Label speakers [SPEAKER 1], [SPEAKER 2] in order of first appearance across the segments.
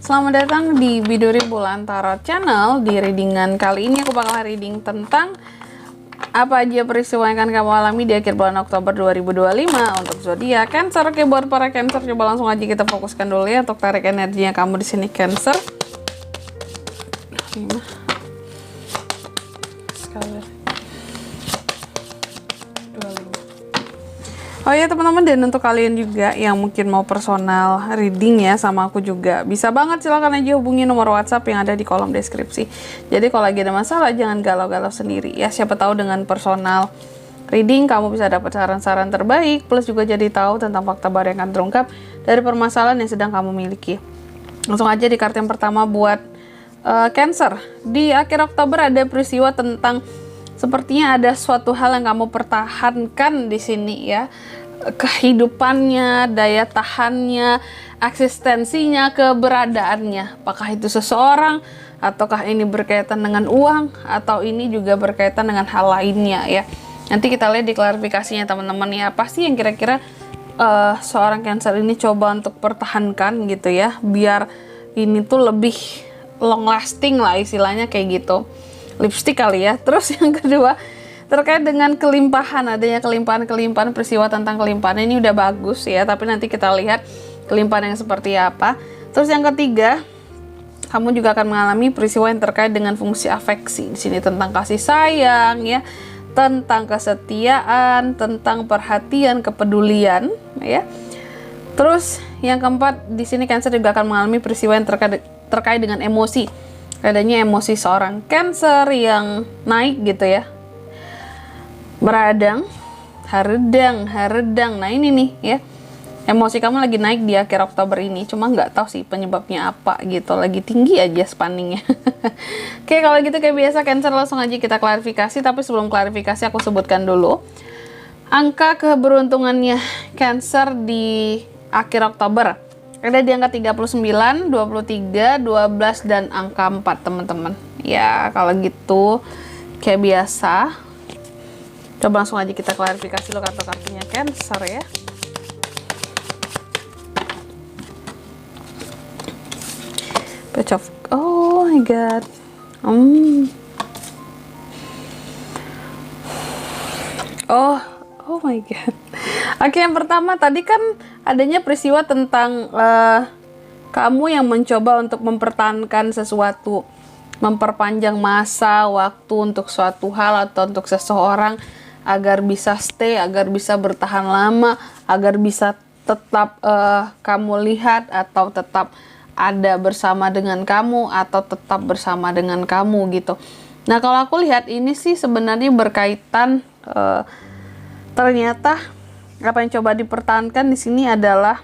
[SPEAKER 1] Selamat datang di Biduri Bulan Tarot Channel. Di readingan kali ini aku bakal reading tentang apa aja peristiwa yang akan kamu alami di akhir bulan Oktober 2025 untuk zodiak Cancer. Oke, buat para Cancer, coba langsung aja kita fokuskan dulu ya untuk tarik energinya kamu di sini Cancer. Oh ya teman-teman, dan untuk kalian juga yang mungkin mau personal reading ya sama aku juga, bisa banget, silahkan aja hubungi nomor WhatsApp yang ada di kolom deskripsi. Jadi kalau lagi ada masalah jangan galau-galau sendiri ya, siapa tahu dengan personal reading kamu bisa dapat saran-saran terbaik, plus juga jadi tahu tentang fakta baru yang akan terungkap dari permasalahan yang sedang kamu miliki. Langsung aja di kartu yang pertama buat Cancer. Di akhir Oktober ada peristiwa tentang sepertinya ada suatu hal yang kamu pertahankan di sini ya. Kehidupannya, daya tahannya, eksistensinya, keberadaannya. Apakah itu seseorang, ataukah ini berkaitan dengan uang, atau ini juga berkaitan dengan hal lainnya ya. Nanti kita lihat di klarifikasinya teman-teman ya. Pasti yang kira-kira seorang Cancer ini coba untuk pertahankan gitu ya, biar ini tuh lebih long lasting lah istilahnya kayak gitu. Lipstick kali ya. Terus yang kedua terkait dengan kelimpahan, adanya kelimpahan peristiwa tentang kelimpahan ini udah bagus ya, tapi nanti kita lihat kelimpahan yang seperti apa. Terus yang ketiga, kamu juga akan mengalami peristiwa yang terkait dengan fungsi afeksi. Di sini tentang kasih sayang ya, tentang kesetiaan, tentang perhatian, kepedulian ya. Terus yang keempat, di sini Cancer juga akan mengalami peristiwa yang terkait dengan emosi. Adanya emosi seorang Cancer yang naik gitu ya, meradang, haredang. Nah ini nih ya, emosi kamu lagi naik di akhir Oktober ini, cuma nggak tahu sih penyebabnya apa gitu, lagi tinggi aja spanningnya. Oke, kalau gitu kayak biasa Cancer, langsung aja kita klarifikasi. Tapi sebelum klarifikasi aku sebutkan dulu angka keberuntungannya Cancer di akhir Oktober. Ada di angka 39, 23, 12, dan angka 4 teman-teman. Ya kalau gitu kayak biasa, coba langsung aja kita klarifikasi lo kartu-kartunya Cancer ya. Page of, oh my god. Oh my god. Oke, yang pertama tadi kan adanya peristiwa tentang kamu yang mencoba untuk mempertahankan sesuatu, memperpanjang masa waktu untuk suatu hal atau untuk seseorang agar bisa stay, agar bisa bertahan lama, agar bisa tetap kamu lihat atau tetap ada bersama dengan kamu atau tetap bersama dengan kamu gitu. Nah kalau aku lihat ini sih sebenarnya berkaitan ternyata apa yang coba dipertahankan di sini adalah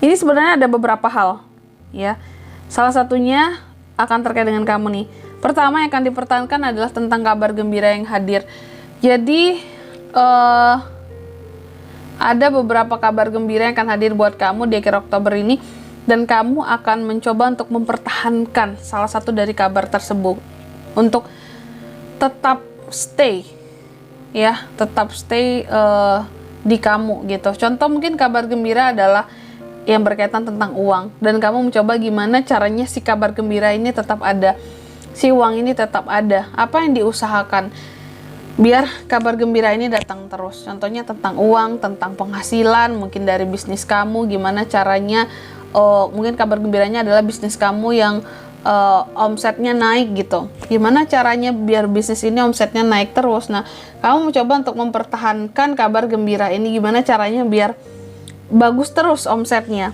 [SPEAKER 1] ini sebenarnya ada beberapa hal ya. Salah satunya akan terkait dengan kamu nih. Pertama yang akan dipertahankan adalah tentang kabar gembira yang hadir. Jadi ada beberapa kabar gembira yang akan hadir buat kamu di akhir Oktober ini, dan kamu akan mencoba untuk mempertahankan salah satu dari kabar tersebut untuk tetap stay ya, tetap stay di kamu gitu. Contoh mungkin kabar gembira adalah yang berkaitan tentang uang, dan kamu mencoba gimana caranya si kabar gembira ini tetap ada, si uang ini tetap ada. Apa yang diusahakan biar kabar gembira ini datang terus. Contohnya tentang uang, tentang penghasilan mungkin dari bisnis kamu, gimana caranya mungkin kabar gembiranya adalah bisnis kamu yang omsetnya naik gitu. Gimana caranya biar bisnis ini omsetnya naik terus. Nah, kamu mencoba untuk mempertahankan kabar gembira ini, gimana caranya biar bagus terus omsetnya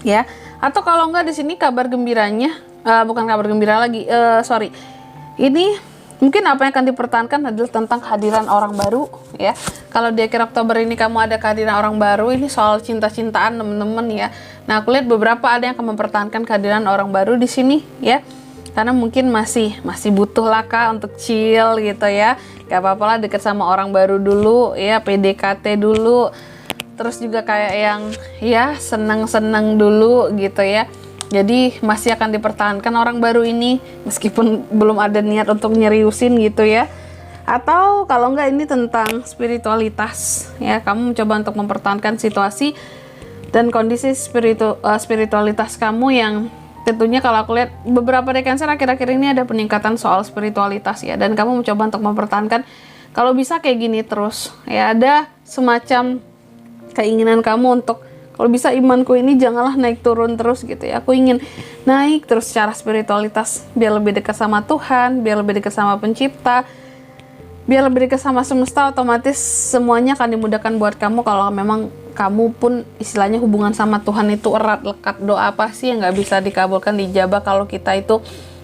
[SPEAKER 1] ya. Atau kalau enggak di sini kabar gembiranya bukan kabar gembira lagi, ini mungkin apa yang akan dipertahankan adalah tentang kehadiran orang baru ya. Kalau di akhir Oktober ini kamu ada kehadiran orang baru, ini soal cinta-cintaan teman-teman ya. Nah, aku lihat beberapa ada yang akan mempertahankan kehadiran orang baru di sini ya. Karena mungkin masih butuh lah Kak untuk chill gitu ya. Gak apa-apa lah deket sama orang baru dulu ya, PDKT dulu. Terus juga kayak yang ya seneng-seneng dulu gitu ya. Jadi masih akan dipertahankan orang baru ini meskipun belum ada niat untuk nyeriusin gitu ya. Atau kalau enggak ini tentang spiritualitas ya, kamu mencoba untuk mempertahankan situasi dan kondisi spiritualitas kamu yang tentunya kalau aku lihat beberapa dari Cancer akhir-akhir ini ada peningkatan soal spiritualitas ya, dan kamu mencoba untuk mempertahankan kalau bisa kayak gini terus ya. Ada semacam keinginan kamu untuk kalau bisa imanku ini janganlah naik turun terus gitu ya. Aku ingin naik terus secara spiritualitas biar lebih dekat sama Tuhan, biar lebih dekat sama Pencipta, biar lebih dekat sama semesta. Otomatis semuanya akan dimudahkan buat kamu kalau memang kamu pun istilahnya hubungan sama Tuhan itu erat, lekat. Doa apa sih yang nggak bisa dikabulkan, dijabah kalau kita itu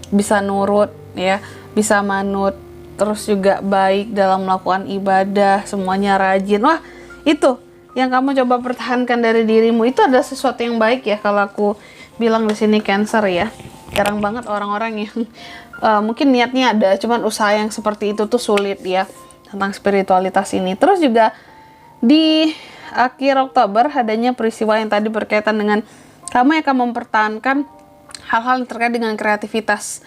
[SPEAKER 1] bisa nurut ya, bisa manut, terus juga baik dalam melakukan ibadah, semuanya rajin. Wah, itu yang kamu coba pertahankan dari dirimu, itu adalah sesuatu yang baik ya kalau aku bilang di sini Cancer ya. Jarang banget orang-orang yang mungkin niatnya ada, cuman usaha yang seperti itu tuh sulit ya tentang spiritualitas ini. Terus juga di akhir Oktober adanya peristiwa yang tadi berkaitan dengan kamu yang akan mempertahankan hal-hal yang terkait dengan kreativitas.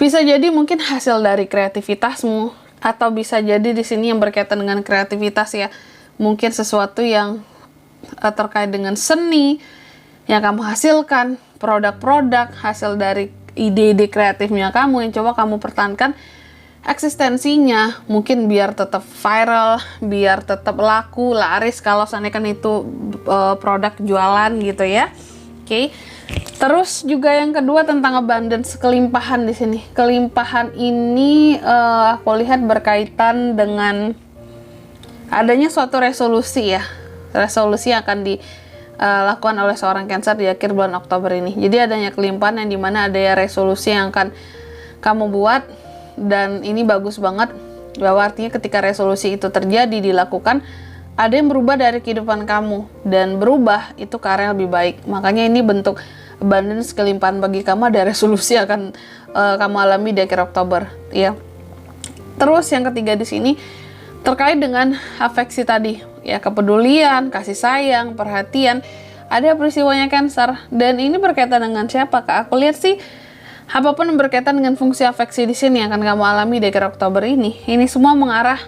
[SPEAKER 1] Bisa jadi mungkin hasil dari kreativitasmu, atau bisa jadi di sini yang berkaitan dengan kreativitas ya, mungkin sesuatu yang terkait dengan seni yang kamu hasilkan, produk-produk hasil dari ide-ide kreatifnya kamu yang coba kamu pertahankan eksistensinya, mungkin biar tetap viral, biar tetap laku, laris kalau seandainya kan itu produk jualan gitu ya. Oke. Terus juga yang kedua tentang abundance, kelimpahan di sini. Kelimpahan ini aku lihat berkaitan dengan adanya suatu resolusi ya, resolusi yang akan dilakukan oleh seorang Cancer di akhir bulan Oktober ini. Jadi adanya kelimpahan yang dimana ada resolusi yang akan kamu buat, dan ini bagus banget bahwa artinya ketika resolusi itu terjadi, dilakukan, ada yang berubah dari kehidupan kamu, dan berubah itu ke arah yang lebih baik. Makanya ini bentuk abundance, kelimpahan bagi kamu, ada resolusi akan kamu alami di akhir Oktober ya. Terus yang ketiga di sini terkait dengan afeksi tadi ya, kepedulian, kasih sayang, perhatian, ada peristiwanya Cancer, dan ini berkaitan dengan siapa Kak? Aku lihat sih apapun yang berkaitan dengan fungsi afeksi di sini akan kamu alami di akhir Oktober ini. Ini semua mengarah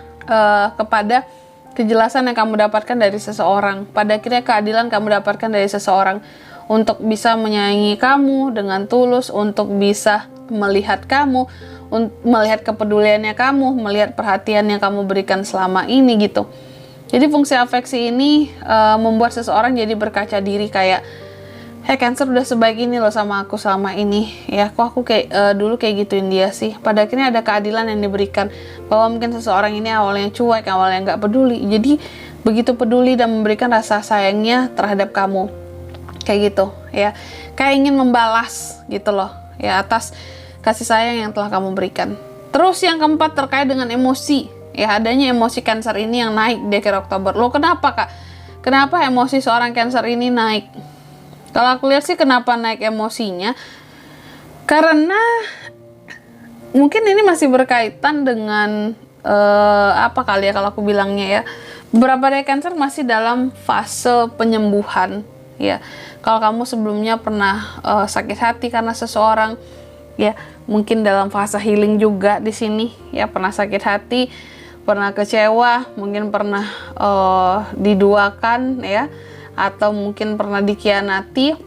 [SPEAKER 1] kepada kejelasan yang kamu dapatkan dari seseorang. Pada akhirnya keadilan kamu dapatkan dari seseorang untuk bisa menyayangi kamu dengan tulus, untuk bisa melihat kamu, melihat kepeduliannya kamu, melihat perhatian yang kamu berikan selama ini gitu. Jadi fungsi afeksi ini membuat seseorang jadi berkaca diri kayak, hey Cancer udah sebaik ini loh sama aku selama ini ya, kok aku kayak dulu kayak gituin dia sih. Pada akhirnya ada keadilan yang diberikan, bahwa mungkin seseorang ini awalnya cuek, awalnya nggak peduli, jadi begitu peduli dan memberikan rasa sayangnya terhadap kamu kayak gitu ya, kayak ingin membalas gitu loh ya atas kasih sayang yang telah kamu berikan. Terus yang keempat terkait dengan emosi ya, adanya emosi Cancer ini yang naik di akhir Oktober. Loh kenapa Kak? Kenapa emosi seorang Cancer ini naik? Kalau aku lihat sih kenapa naik emosinya, karena mungkin ini masih berkaitan dengan apa kali ya kalau aku bilangnya ya, beberapa dari Cancer masih dalam fase penyembuhan ya. Kalau kamu sebelumnya pernah sakit hati karena seseorang ya, mungkin dalam fase healing juga di sini ya, pernah sakit hati, pernah kecewa, mungkin pernah diduakan ya, atau mungkin pernah dikhianati,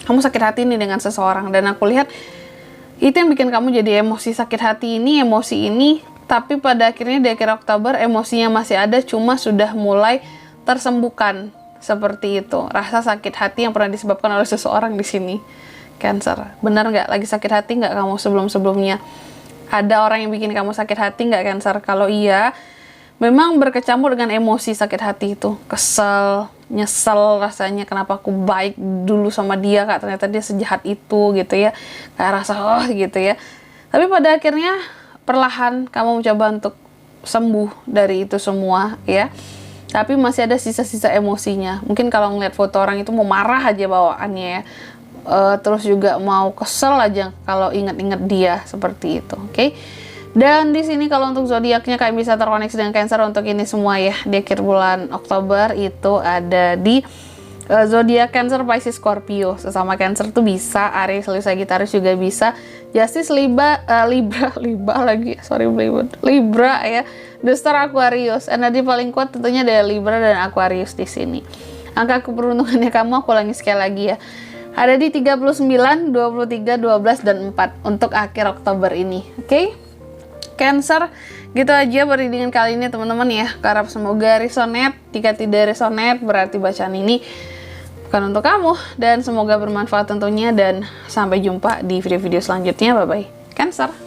[SPEAKER 1] kamu sakit hati nih dengan seseorang, dan aku lihat itu yang bikin kamu jadi emosi sakit hati ini, emosi ini. Tapi pada akhirnya di akhir Oktober emosinya masih ada, cuma sudah mulai tersembuhkan seperti itu. Rasa sakit hati yang pernah disebabkan oleh seseorang di sini Cancer. Benar nggak? Lagi sakit hati nggak kamu sebelum-sebelumnya? Ada orang yang bikin kamu sakit hati nggak Cancer? Kalau iya, memang berkecamur dengan emosi sakit hati itu. Kesel, nyesel rasanya, kenapa aku baik dulu sama dia Kak, ternyata dia sejahat itu gitu ya. Kayak rasa gitu ya. Tapi pada akhirnya perlahan kamu mencoba untuk sembuh dari itu semua ya. Tapi masih ada sisa-sisa emosinya. Mungkin kalau ngeliat foto orang itu mau marah aja bawaannya ya. Terus juga mau kesel aja kalau ingat-ingat dia seperti itu. Oke. Dan di sini kalau untuk zodiaknya kayak bisa terkoneksi dengan Cancer untuk ini semua ya. Di akhir bulan Oktober itu ada di zodiak Cancer, Pisces, Scorpio. Sesama Cancer tuh bisa, Aries, Leo, Sagittarius juga bisa. Justice, Libra ya. The Star, Aquarius. Energi paling kuat tentunya dari Libra dan Aquarius di sini. Angka keberuntungannya kamu aku ulangi sekali lagi ya. Ada di 39, 23, 12, dan 4 untuk akhir Oktober ini. Oke? Cancer, gitu aja readingan kali ini teman-teman ya. Harap semoga resonate. Jika tidak resonate berarti bacaan ini bukan untuk kamu. Dan semoga bermanfaat tentunya. Dan sampai jumpa di video-video selanjutnya. Bye-bye. Cancer.